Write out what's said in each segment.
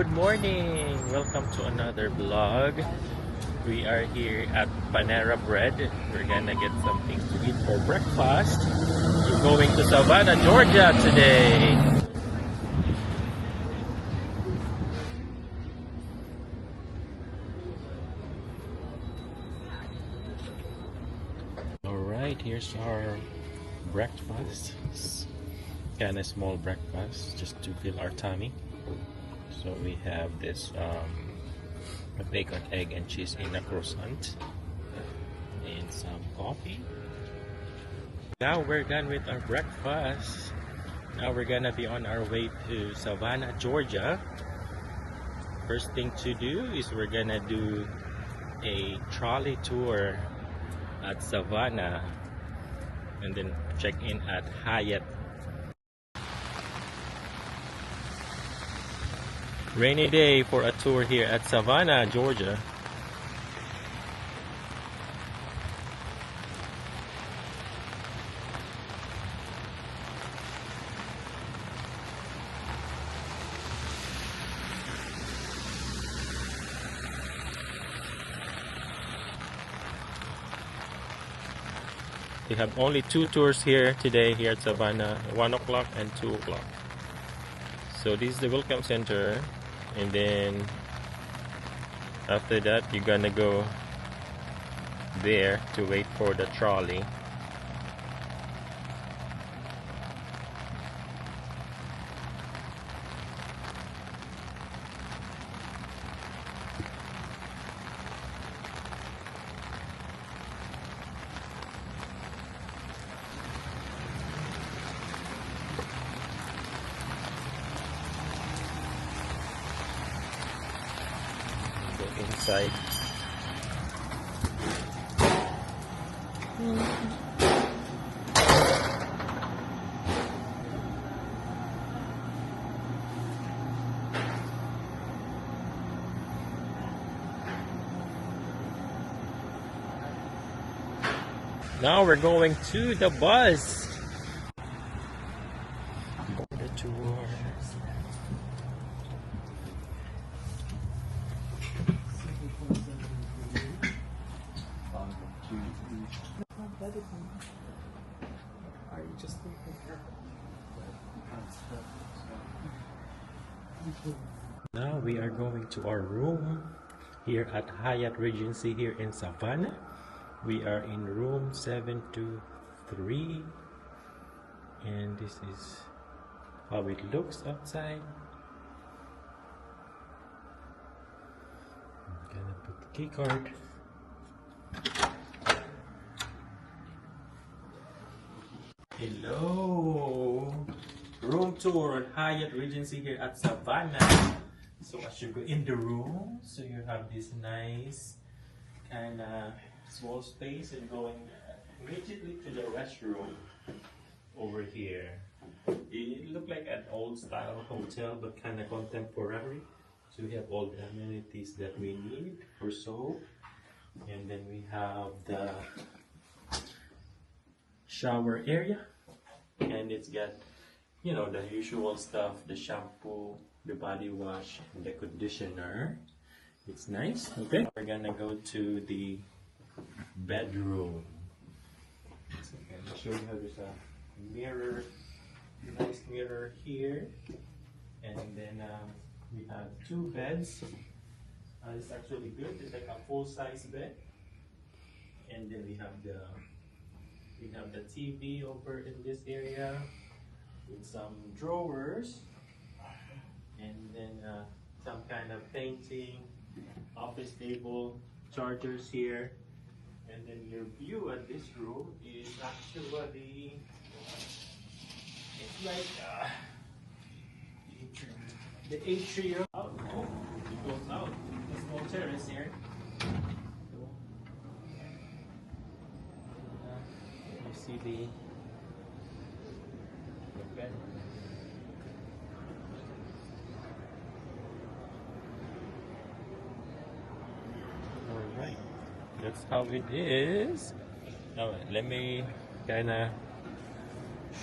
good morning! Welcome to another vlog. We are here at Panera Bread. We're gonna get something to eat for breakfast. We're going to Savannah, Georgia today. Alright, here's our breakfast. It's kind of small breakfast just to fill our tummy. So we have this a bacon, egg, and cheese in a croissant, and some coffee. Now we're done with our breakfast. Now we're gonna be on our way to Savannah, Georgia. First thing to do is we're gonna do a trolley tour at Savannah and then check in at Hyatt. Rainy day for a tour here at Savannah, Georgia. We have only two tours here today here at Savannah, 1 o'clock and 2 o'clock. So this is the welcome center, and then after that you're gonna go there to wait for the trolley. Inside. Now we're going to the bus. The tour. Are you just Now we are going to our room here at Hyatt Regency here in Savannah. We are in room 723, and this is how it looks outside. I'm gonna put the key card. Hello! Room tour at Hyatt Regency here at Savannah. So as you go in the room, so you have this nice kind of small space, and going immediately to the restroom over here. It looked like an old style hotel but kind of contemporary. So we have all the amenities that we need for soap, and then we have the shower area, and it's got, you know, the usual stuff, the shampoo, the body wash, and the conditioner. It's nice. Okay, we're gonna go to the bedroom. So I'm gonna show you how there's a mirror, nice mirror here, and then we have two beds. It's actually good. It's like a full-size bed, and then we have the TV over in this area with some drawers, and then some kind of painting, office table, chargers here, and then your view at this room is actually, it's like the atrium. Oh, it goes out. A small terrace here. You see the bed. Alright, that's how it is. Now let me kinda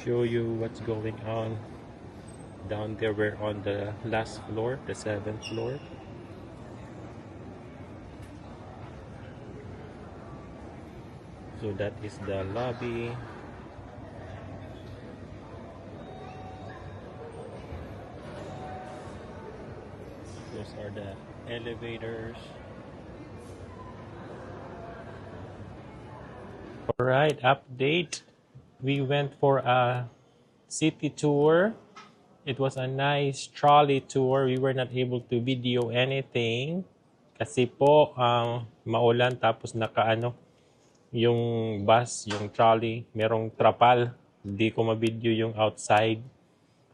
show you what's going on Down there, we're on the last floor, the 7th floor. So that is the lobby. Those are the elevators. Alright, update. We went for a city tour. It was a nice trolley tour. We were not able to video anything kasi po maulan, tapos nakaano yung bus, yung trolley, merong trapal. Hindi ko ma-video yung outside.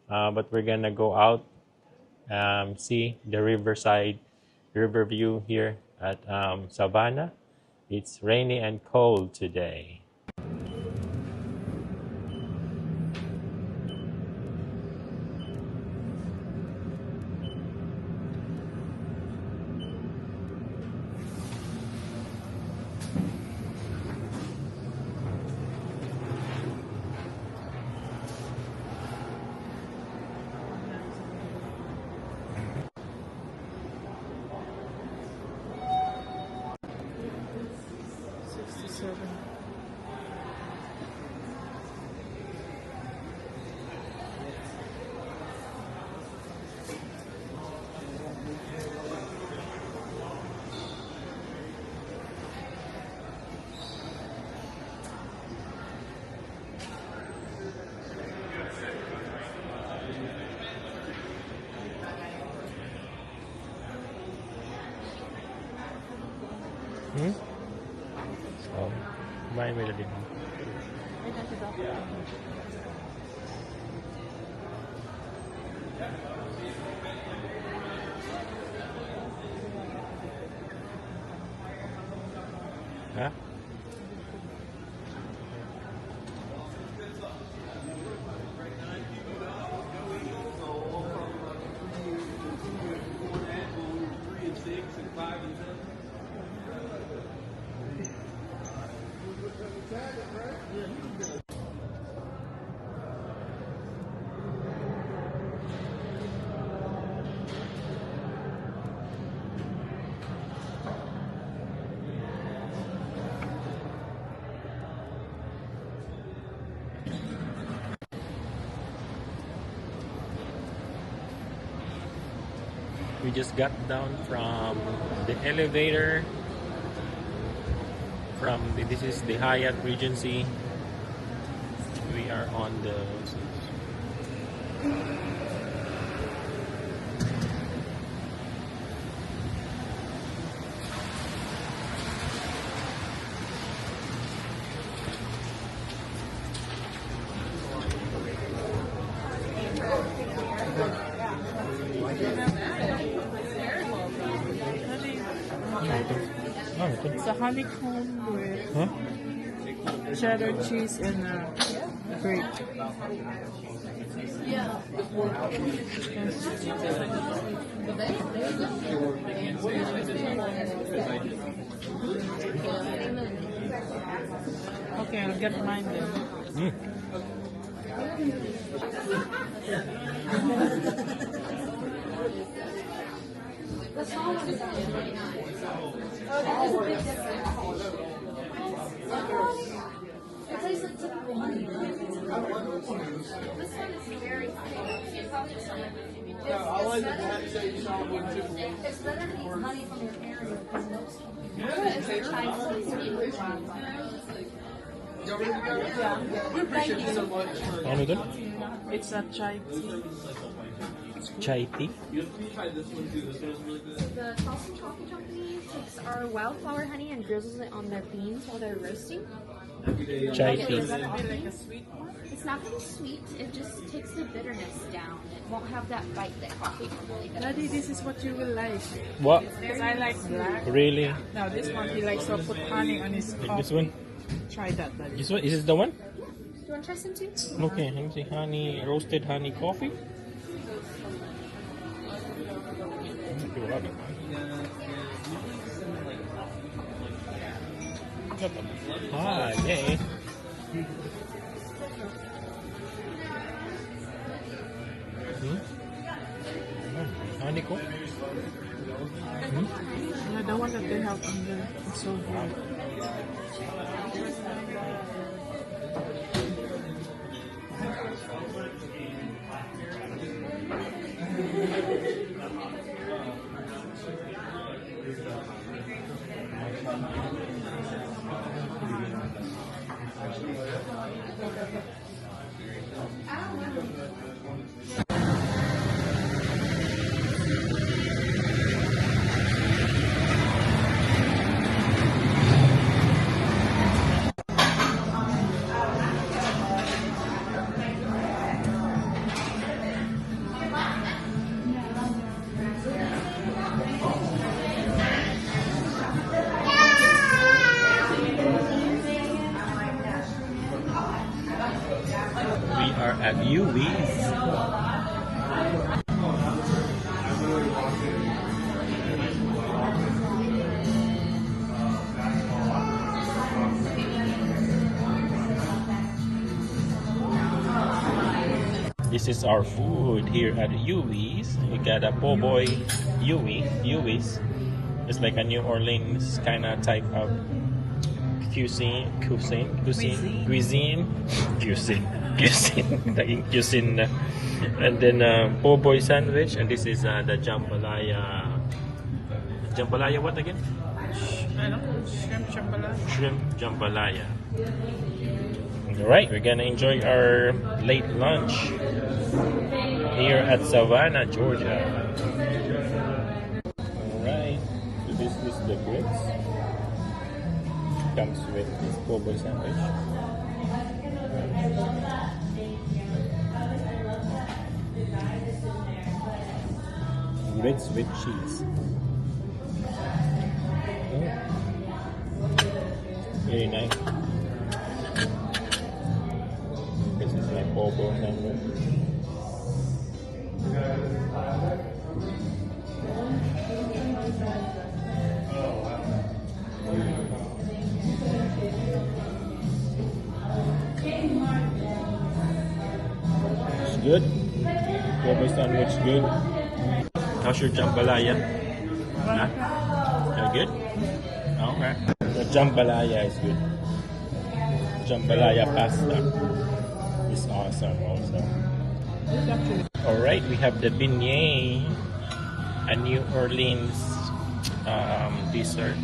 But we're gonna go out, see the river view here at Savannah. It's rainy and cold today. Oh, may din. Ha? We just got down from the elevator this is the Hyatt Regency. We are on the It's a honeycomb with cheddar cheese and grape. Okay, I'll get mine then. The small one is $7.99. Oh, that is a big difference. It tastes like typical honey. This one is very thick. It's probably just like it's better to eat honey from your area because most it's Chinese sweet. We appreciate you so much. Ano dun? It's a chai tea. Chai tea? The Charleston Coffee Company takes our wildflower honey and drizzles it on their beans while they're roasting. Chai tea. Is that be like a sweet one? It's not going to be sweet. It just takes the bitterness down. It won't have that bite that coffee normally does. Daddy, this is what you will like. What? Because I like black. Really? Now this one he likes to put honey on his coffee. This one? Try that, Daddy. This one? Is this the one? Do you want to try some too? Okay, let me see. Honey, roasted honey coffee. Ah, yay. Hmm? Nico? Yeah, the one that they have on there. It's so good. We are at Huey's. This is our food here at Huey's. We got a po' boy Huey's. It's like a New Orleans kind of type of cuisine. Naging cuisine na. And then po' boy sandwich, and this is the jambalaya. Jambalaya what again? Ano? Shrimp jambalaya. Shrimp jambalaya. Alright, we're gonna enjoy our late lunch here at Savannah, Georgia. Alright, so this is the grits. Comes with this po' boy sandwich. Grits with cheese. Oh. Very nice. This is my po' boy sandwich. It's good. Po' boy sandwich good. How's your jambalaya? Huh? Good? Okay. The jambalaya is good. Jambalaya pasta is awesome also. Alright, we have the beignet, a New Orleans dessert.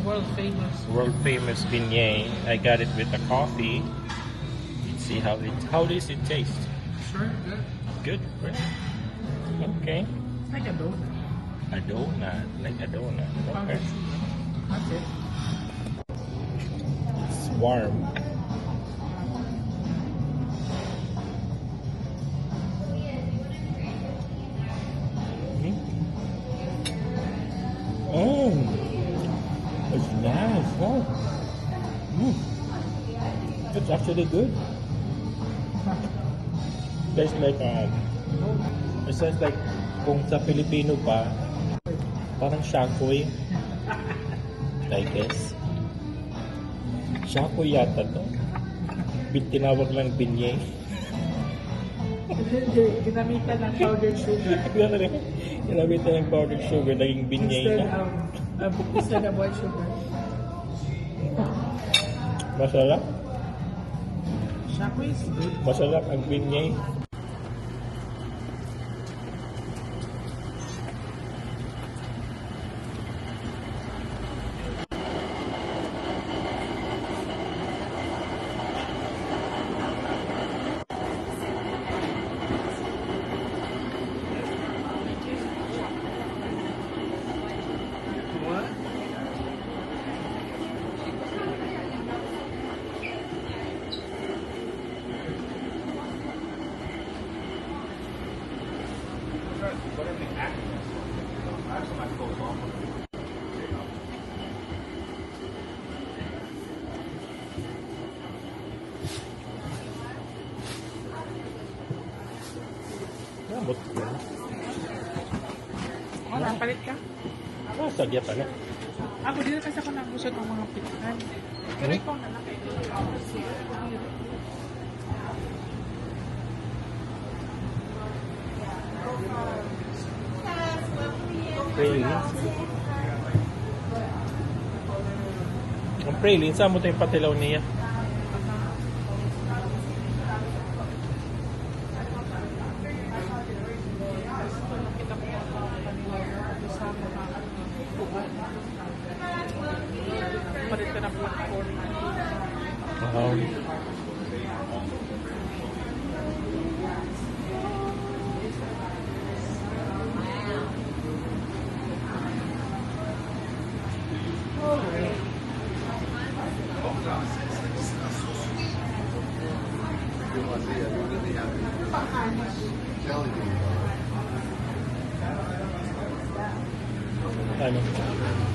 World famous. World famous beignet. I got it with a coffee. Let's see how does it taste? Sure, good. Good, right? Okay. Like a donut. A donut, like a donut. Okay. That's it. It's warm. Oh, it's nice. Oh. It's actually good. Tastes like it sounds like kung sa Pilipino pa, parang shakoy. I guess. Shakoy yata to. Tinawag lang beignet. Ginamitan ng powdered sugar. Ginamitan ng powdered sugar, naging beignet na. Instead of white sugar. Masarap. Shakoy is good. Masarap ang beignet. Abot ko na. Wala, palit ka. Ah, sadya pala. Ako dito kasi ako nagusot ng mga pitahan. Pero ikaw na lang. praline. Ang praline, saan mo ito yung patilaw niya? Kita ko sa mga buwan. Palit ka ng platform. Ano?